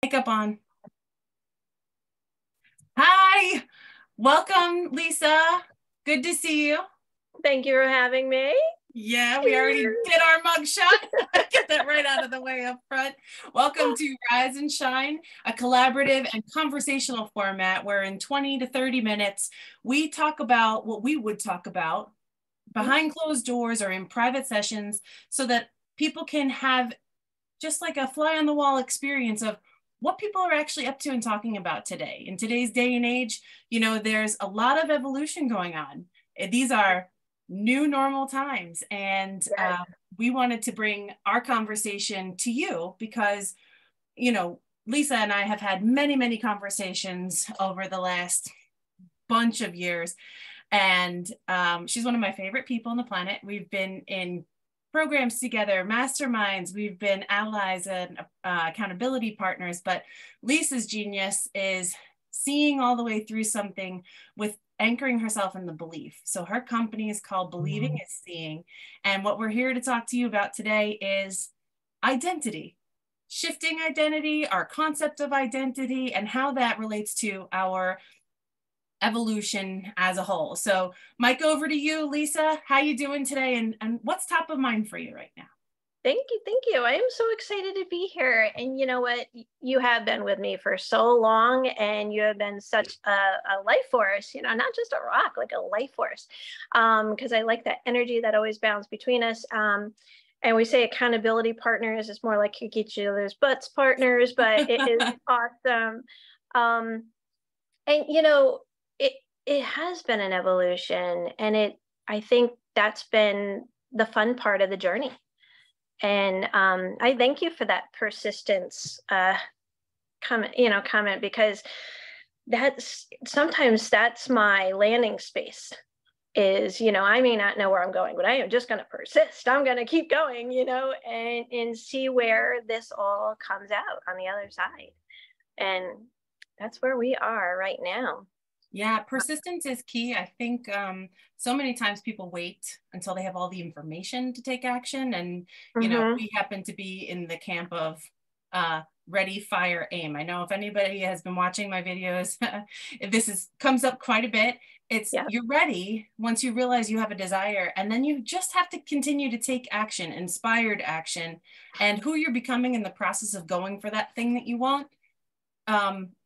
Makeup on. Hi, welcome, Lisa. Good to see you. Thank you for having me. Yeah, we already Cheers. did our mug shot. Get that right out of the way up front. Welcome to Rise and Shine, a collaborative and conversational format where in 20 to 30 minutes, we talk about what we would talk about behind closed doors or in private sessions so that people can have just like a fly on the wall experience of what people are actually up to and talking about today. In today's day and age, there's a lot of evolution going on. These are new normal times. And Yes. we wanted to bring our conversation to you because, Lisa and I have had many, many conversations over the last bunch of years. And she's one of my favorite people on the planet. We've been in programs together, masterminds, we've been allies and accountability partners, but Lisa's genius is seeing all the way through something with anchoring herself in the belief. So her company is called Believing is Seeing. And what we're here to talk to you about today is identity, shifting identity, our concept of identity, and how that relates to our evolution as a whole. So Mike, over to you, Lisa. How you doing today? And what's top of mind for you right now? Thank you. Thank you. I am so excited to be here. And you know what? You have been with me for so long and you have been such a life force, not just a rock, like a life force. Because I like that energy that always bounds between us. And we say accountability partners. It's more like kick each other's butts partners, but it is awesome. And it has been an evolution, and I think that's been the fun part of the journey. And I thank you for that persistence comment, because sometimes that's my landing space is, I may not know where I'm going, but I am just going to persist. I'm going to keep going, and see where this all comes out on the other side. And that's where we are right now. Yeah, persistence is key. I think so many times people wait until they have all the information to take action. And, we happen to be in the camp of ready, fire, aim. I know if anybody has been watching my videos, if comes up quite a bit. It's You're ready once you realize you have a desire, and then you just have to continue to take action, inspired action, and who you're becoming in the process of going for that thing that you want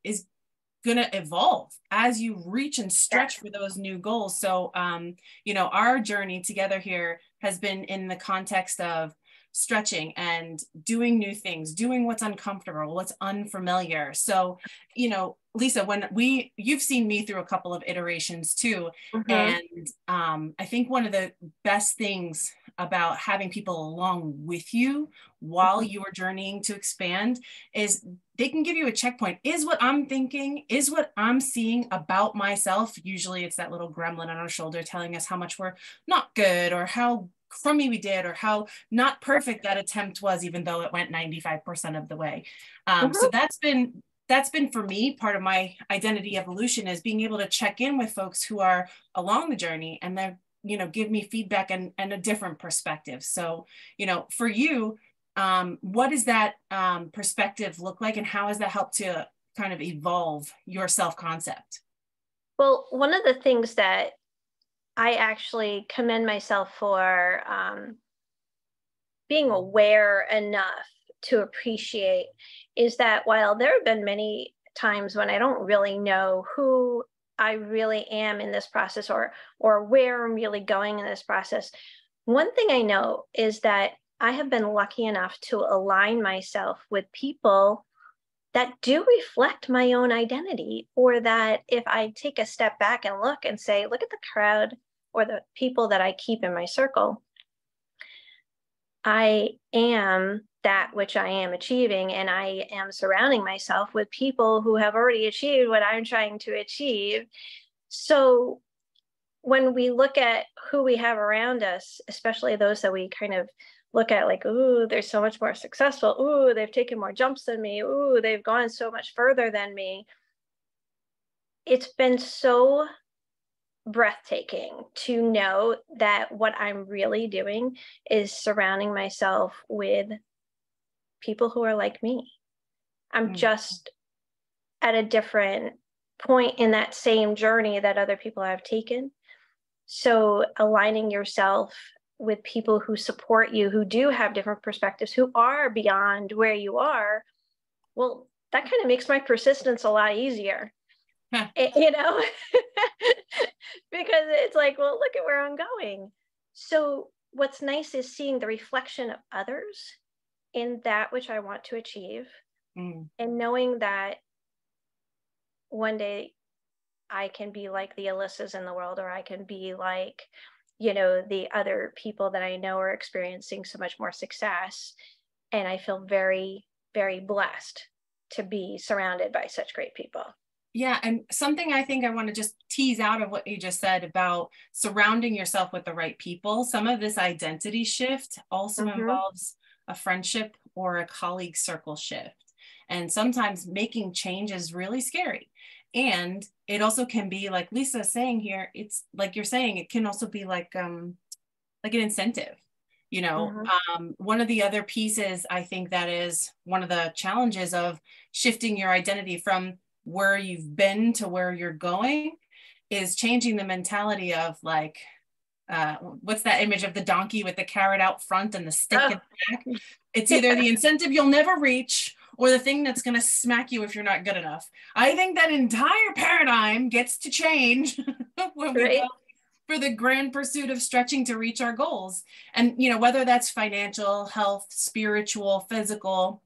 is going to evolve as you reach and stretch for those new goals. So, our journey together here has been in the context of stretching and doing new things, doing what's uncomfortable, what's unfamiliar. So, Lisa, you've seen me through a couple of iterations too. And I think one of the best things about having people along with you while you are journeying to expand is they can give you a checkpoint. Is what I'm thinking, is what I'm seeing about myself. Usually it's that little gremlin on our shoulder telling us how much we're not good or how crummy we did or how not perfect that attempt was, even though it went 95% of the way. So that's been for me part of my identity evolution, is being able to check in with folks who are along the journey and then give me feedback and a different perspective. So for you, what does that perspective look like, and how has that helped to kind of evolve your self-concept? Well, one of the things that I actually commend myself for being aware enough to appreciate is that while there have been many times when I don't really know who I really am in this process or where I'm really going in this process, one thing I know is that I have been lucky enough to align myself with people that do reflect my own identity, or that if I take a step back and look and say, look at the crowd or the people that I keep in my circle, I am that which I am achieving, and I am surrounding myself with people who have already achieved what I'm trying to achieve. So when we look at who we have around us, especially those that we kind of look at like, ooh, they're so much more successful. Ooh, they've taken more jumps than me. Ooh, they've gone so much further than me. It's been so breathtaking to know that what I'm really doing is surrounding myself with people who are like me. I'm just at a different point in that same journey that other people have taken. So aligning yourself with people who support you, who do have different perspectives, who are beyond where you are, well, that kind of makes my persistence a lot easier. You know, because it's like, well, look at where I'm going. So what's nice is seeing the reflection of others in that which I want to achieve, and knowing that one day I can be like the Alissas in the world, or I can be like, you know, the other people that I know are experiencing so much more success. And I feel very, very blessed to be surrounded by such great people. Yeah, and something I think I want to just tease out of what you just said about surrounding yourself with the right people. Some of this identity shift also involves a friendship or a colleague circle shift. And sometimes making change is really scary. And it also can be, like Lisa's saying here, it's like you're saying, it can also be like an incentive. You know, one of the other pieces, I think that is one of the challenges of shifting your identity from where you've been to where you're going, is changing the mentality of like, what's that image of the donkey with the carrot out front and the stick in the back? It's either the incentive you'll never reach or the thing that's going to smack you if you're not good enough. I think that entire paradigm gets to change when we go for the grand pursuit of stretching to reach our goals. And, you know, whether that's financial, health, spiritual, physical,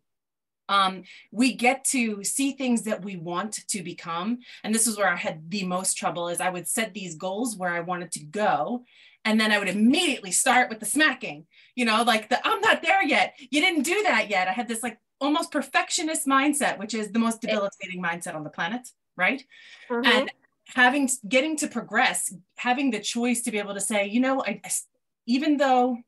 we get to see things that we want to become. And this is where I had the most trouble, is I would set these goals where I wanted to go. And then I would immediately start with the smacking, you know, like I'm not there yet. You didn't do that yet. I had this like almost perfectionist mindset, which is the most debilitating mindset on the planet, right? And getting to progress, having the choice to be able to say, you know, even though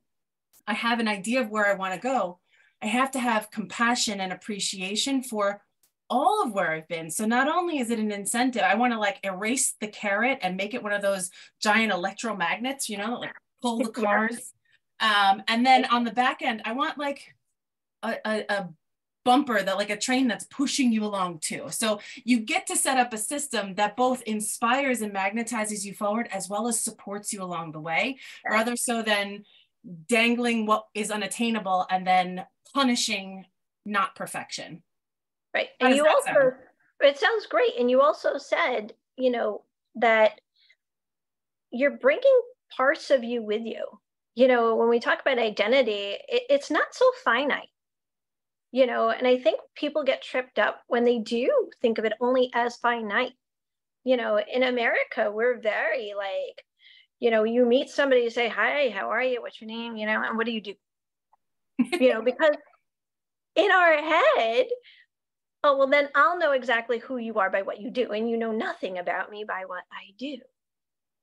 I have an idea of where I want to go, I have to have compassion and appreciation for all of where I've been. So not only is it an incentive, I want to like erase the carrot and make it one of those giant electromagnets, you know, like pull the cars. And then on the back end, I want like a bumper, that like a train that's pushing you along too. So you get to set up a system that both inspires and magnetizes you forward, as well as supports you along the way, rather so than dangling what is unattainable and then punishing not perfection. Right. And you also, it sounds great. And you also said, you know, that you're bringing parts of you with you. You know, when we talk about identity, it's not so finite, you know, and I think people get tripped up when they do think of it only as finite. You know, in America, we're very like, you know, you meet somebody, you say, hi, how are you? What's your name? You know, and what do? You know, because in our head, oh, well, then I'll know exactly who you are by what you do. And you know nothing about me by what I do.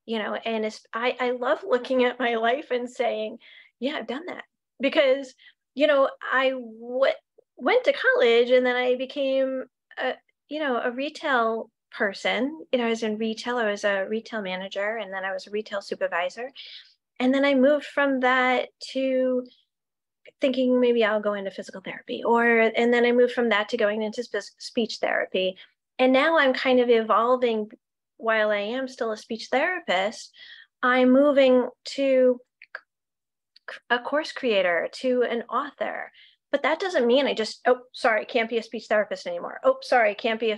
You know, and I love looking at my life and saying, yeah, I've done that. Because, you know, I went to college and then I became, a retail person. You know, I was in retail. I was a retail manager, and then I was a retail supervisor. And then I moved from that to thinking maybe I'll go into physical therapy, and then I moved from that to going into speech therapy. And now I'm kind of evolving. While I am still a speech therapist, I'm moving to a course creator, to an author. But that doesn't mean I just, oh, sorry, can't be a speech therapist anymore. Oh, sorry, can't be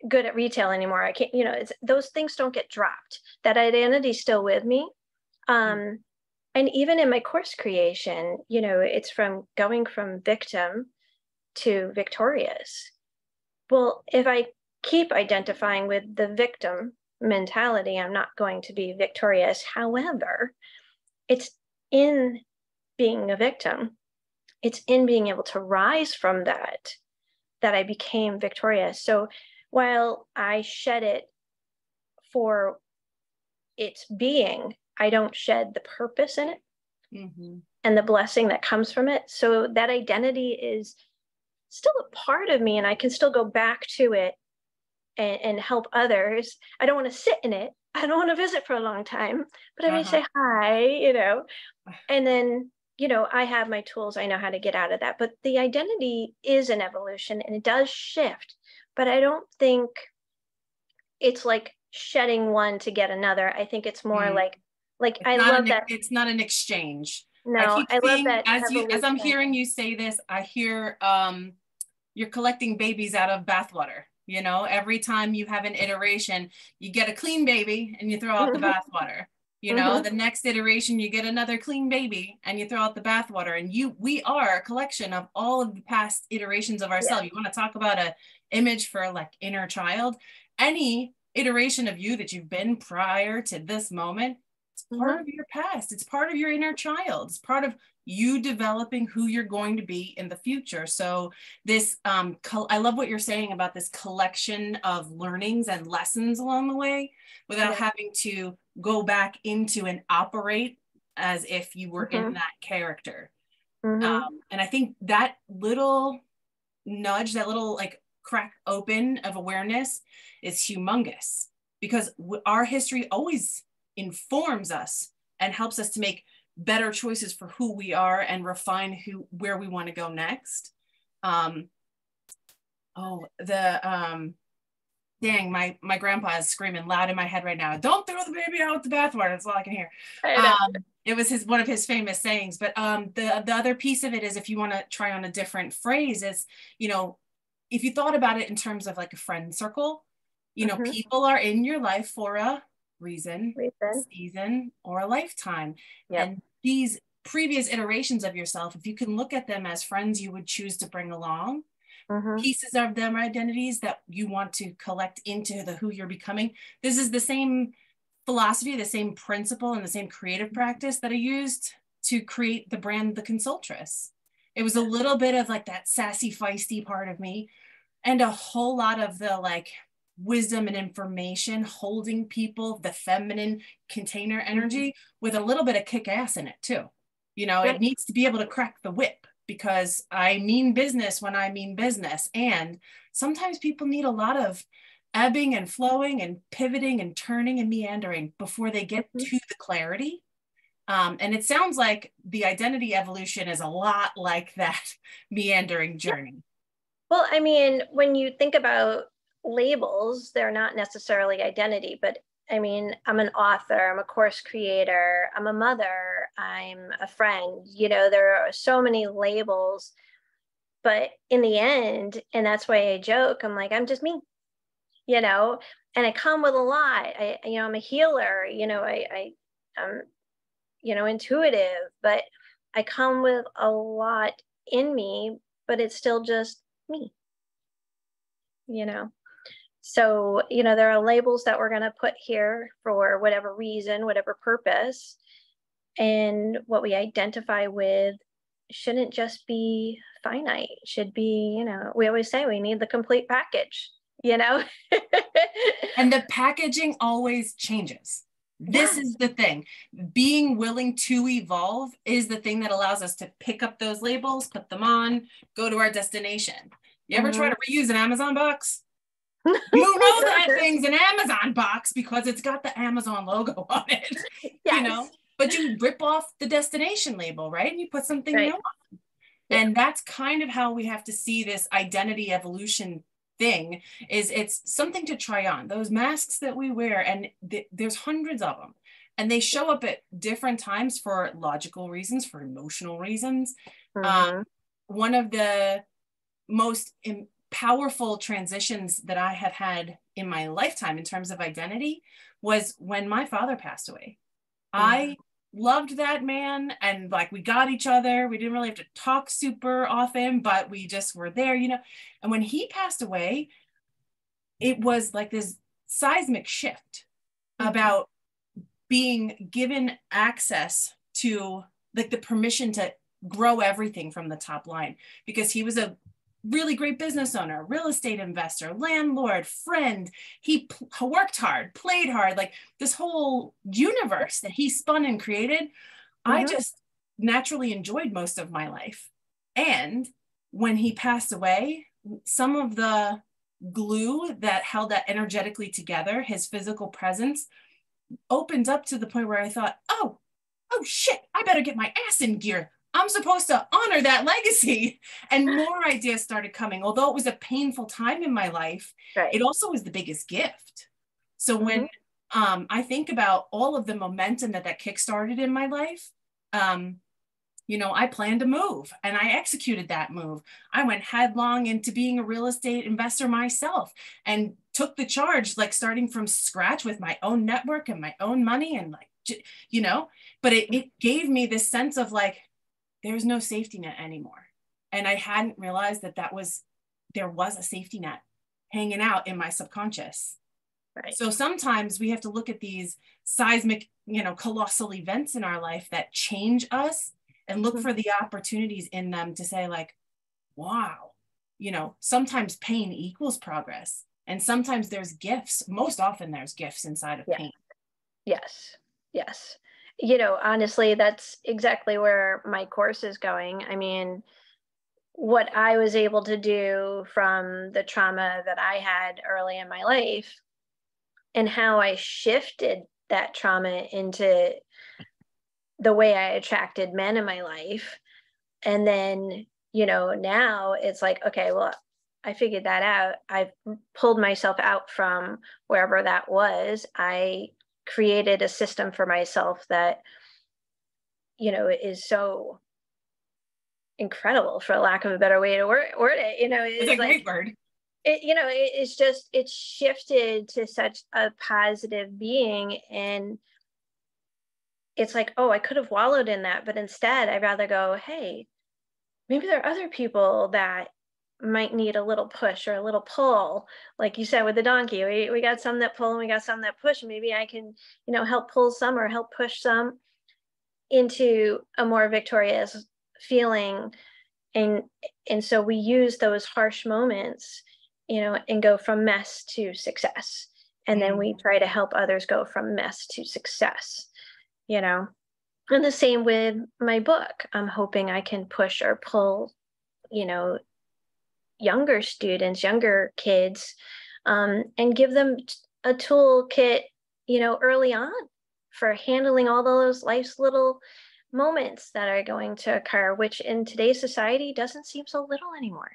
good at retail anymore. I can't, those things don't get dropped. That identity's still with me. And even in my course creation, it's from going from victim to victorious. Well, if I keep identifying with the victim mentality, I'm not going to be victorious. However, it's in being a victim, it's in being able to rise from that I became victorious. So while I shed it for its being, I don't shed the purpose in it and the blessing that comes from it. So that identity is still a part of me, and I can still go back to it and help others. I don't want to sit in it. I don't want to visit for a long time, but I may say hi, and then, I have my tools. I know how to get out of that. But the identity is an evolution and it does shift. But I don't think it's like shedding one to get another. I think it's more like I love that. It's not an exchange. I No, keep I love seeing, that as I'm evolution. hearing you say this, I hear you're collecting babies out of bathwater. Every time you have an iteration, you get a clean baby and you throw out the bathwater. Mm-hmm. The next iteration, you get another clean baby and you throw out the bathwater. And we are a collection of all of the past iterations of Yeah. ourselves. You want to talk about a image for like inner child? Any iteration of you that you've been prior to this moment, it's part Mm-hmm. of your past. It's part of your inner child. It's part of you developing who you're going to be in the future. So this, I love what you're saying about this collection of learnings and lessons along the way without Yeah. having to go back into and operate as if you were in that character. And I think that little nudge, that little like crack open of awareness is humongous because our history always informs us and helps us to make better choices for who we are and refine where we want to go next. Dang, my grandpa is screaming loud in my head right now. Don't throw the baby out with the bathwater. That's all I can hear. It was one of his famous sayings. But the other piece of it is, if you want to try on a different phrase, is if you thought about it in terms of like a friend circle, people are in your life for a reason, a season, or a lifetime. Yep. And these previous iterations of yourself, if you can look at them as friends you would choose to bring along, pieces of them identities that you want to collect into who you're becoming. This is the same philosophy, the same principle, and the same creative practice that I used to create the brand, The Consultress. It was a little bit of like that sassy, feisty part of me, and a whole lot of the like wisdom and information, holding people, the feminine container energy with a little bit of kick ass in it too. It needs to be able to crack the whip, because I mean business when I mean business. And sometimes people need a lot of ebbing and flowing and pivoting and turning and meandering before they get to the clarity. And it sounds like the identity evolution is a lot like that meandering journey. Well, I mean, when you think about labels, they're not necessarily identity, but I mean, I'm an author, I'm a course creator, I'm a mother, I'm a friend. There are so many labels, but in the end, and that's why I joke, I'm like, I'm just me, and I come with a lot. I'm a healer, I'm, intuitive, but I come with a lot in me, but it's still just me, So, there are labels that we're going to put here for whatever reason, whatever purpose. And what we identify with shouldn't just be finite. It should be, we always say we need the complete package, And the packaging always changes. This is the thing. Being willing to evolve is the thing that allows us to pick up those labels, put them on, go to our destination. You ever try to reuse an Amazon box? You know that thing's an Amazon box because it's got the Amazon logo on it, but you rip off the destination label, right? And you put something new on. And that's kind of how we have to see this identity evolution thing. It's something to try on. Those masks that we wear, and there's hundreds of them, and they show up at different times for logical reasons, for emotional reasons. One of the most powerful transitions that I have had in my lifetime in terms of identity was when my father passed away. I loved that man, and like we got each other. We didn't really have to talk super often, but we just were there, And when he passed away, it was like this seismic shift about being given access to like the permission to grow everything from the top line, because he was a really great business owner, real estate investor, landlord, friend. He worked hard, played hard, like this whole universe that he spun and created. I just naturally enjoyed most of my life. And when he passed away, some of the glue that held that energetically together, his physical presence, opened up to the point where I thought, oh shit, I better get my ass in gear. I'm supposed to honor that legacy. And more ideas started coming. Although it was a painful time in my life, Right. it also was the biggest gift. So when I think about all of the momentum that kickstarted in my life, you know, I planned a move and I executed that move. I went headlong into being a real estate investor myself and took the charge, like starting from scratch with my own network and my own money and like, you know, but it gave me this sense of like, there's no safety net anymore. And I hadn't realized that there was a safety net hanging out in my subconscious. Right. So sometimes we have to look at these seismic, you know, colossal events in our life that change us and look for the opportunities in them to say like, wow, you know, sometimes pain equals progress. And sometimes there's gifts. Most often there's gifts inside of pain. Yes. Yes. You know, honestly, that's exactly where my course is going. I mean, what I was able to do from the trauma that I had early in my life and how I shifted that trauma into the way I attracted men in my life. And then, you know, now it's like, okay, well, I figured that out. I've pulled myself out from wherever that was. I created a system for myself that, you know, is so incredible, for lack of a better way to word it. You know, It's a great word. You know, it's just, it's shifted to such a positive being. And it's like, oh, I could have wallowed in that, but instead I'd rather go, hey, maybe there are other people that might need a little push or a little pull. Like you said with the donkey, we got some that pull and we got some that push. Maybe I can, you know, help pull some or help push some into a more victorious feeling. And so we use those harsh moments, you know, and go from mess to success. And then we try to help others go from mess to success, you know. And the same with my book. I'm hoping I can push or pull, you know, younger students, younger kids, and give them a toolkit, you know, early on for handling all those life's little moments that are going to occur, which in today's society doesn't seem so little anymore,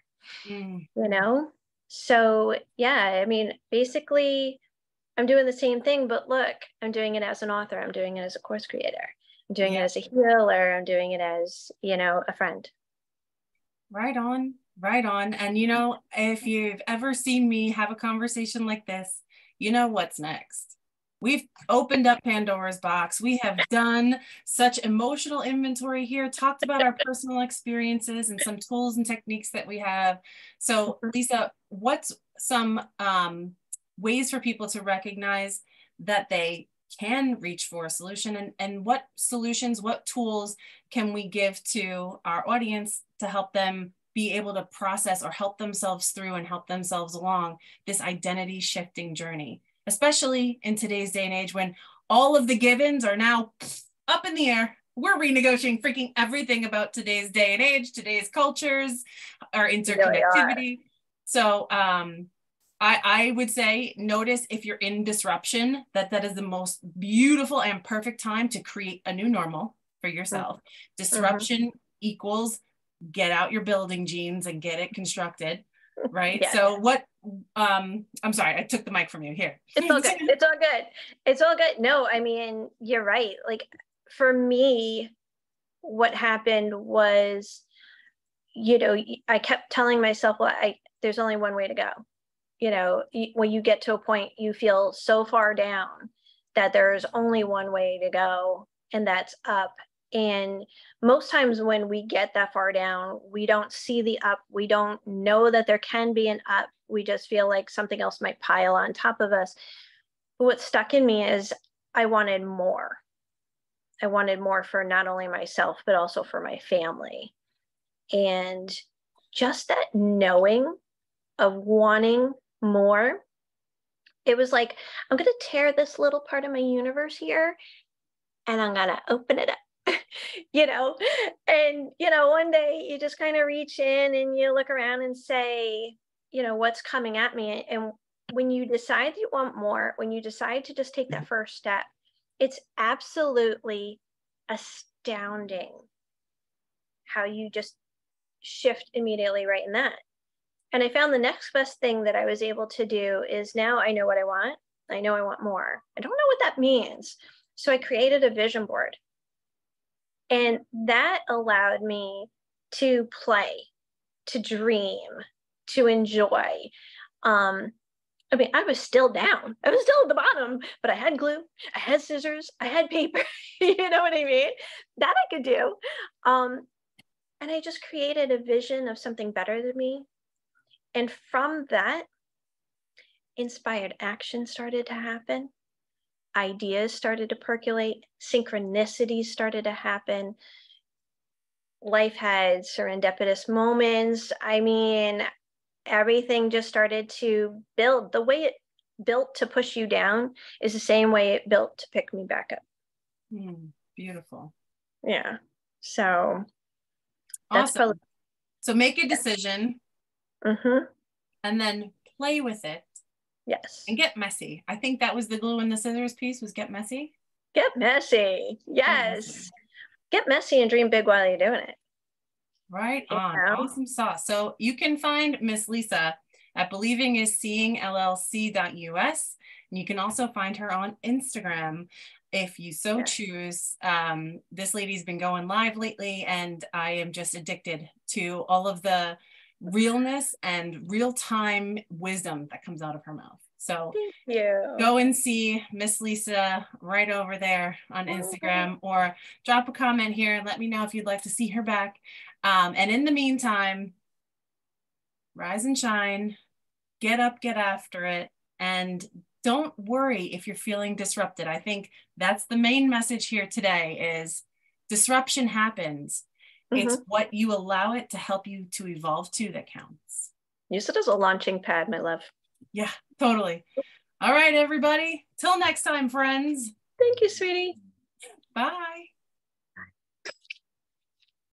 you know? So, yeah, I mean, basically, I'm doing the same thing, but look, I'm doing it as an author, I'm doing it as a course creator, I'm doing it as a healer, I'm doing it as, you know, a friend. Right on, right on. And you know, if you've ever seen me have a conversation like this, you know what's next. We've opened up Pandora's box. We have done such emotional inventory here, talked about our personal experiences and some tools and techniques that we have. So Lisa, what's some ways for people to recognize that they can reach for a solution, and what solutions, what tools can we give to our audience to help them be able to process or help themselves through and help themselves along this identity shifting journey, especially in today's day and age when all of the givens are now up in the air. We're renegotiating freaking everything about today's day and age, today's cultures, our interconnectivity. So I would say notice if you're in disruption, that is the most beautiful and perfect time to create a new normal for yourself. Disruption equals get out your building genes and get it constructed, right? So what, I'm sorry, I took the mic from you here. It's all good. It's all good. It's all good. No, I mean, you're right. Like for me, what happened was, you know, I kept telling myself, well, there's only one way to go. You know, when you get to a point, you feel so far down that there's only one way to go, and that's up. And most times when we get that far down, we don't see the up. We don't know that there can be an up. We just feel like something else might pile on top of us. But what stuck in me is I wanted more. I wanted more for not only myself, but also for my family. And just that knowing of wanting more, it was like, I'm going to tear this little part of my universe here and I'm going to open it up. You know, and, you know, one day you just kind of reach in and you look around and say, you know, what's coming at me. And when you decide you want more, when you decide to just take that first step, it's absolutely astounding how you just shift immediately right in that. And I found the next best thing that I was able to do is now I know what I want. I know I want more. I don't know what that means. So I created a vision board. And that allowed me to play, to dream, to enjoy. I mean, I was still down. I was still at the bottom, but I had glue, I had scissors, I had paper. You know what I mean? That I could do. And I just created a vision of something better than me. And from that, inspired action started to happen. Ideas started to percolate. Synchronicities started to happen. Life had serendipitous moments. I mean, everything just started to build. The way it built to push you down is the same way it built to pick me back up. Beautiful. Yeah. So that's awesome. Probably. So make a decision and then play with it. Yes. And get messy. I think that was the glue and the scissors piece, was get messy. Get messy. Yes. Get messy and dream big while you're doing it. Right on. Awesome sauce. So you can find Miss Lisa at believingisseeingllc.us. And you can also find her on Instagram if you so choose. This lady's been going live lately, and I am just addicted to all of the realness and real-time wisdom that comes out of her mouth. So go and see Miss Lisa right over there on Instagram, or drop a comment here and let me know if you'd like to see her back. And in the meantime, rise and shine, get up, get after it, and don't worry if you're feeling disrupted. I think that's the main message here today is disruption happens. It's what you allow it to help you to evolve to that counts. Use it as a launching pad, my love. Yeah, totally. All right, everybody. Till next time, friends. Thank you, sweetie. Bye.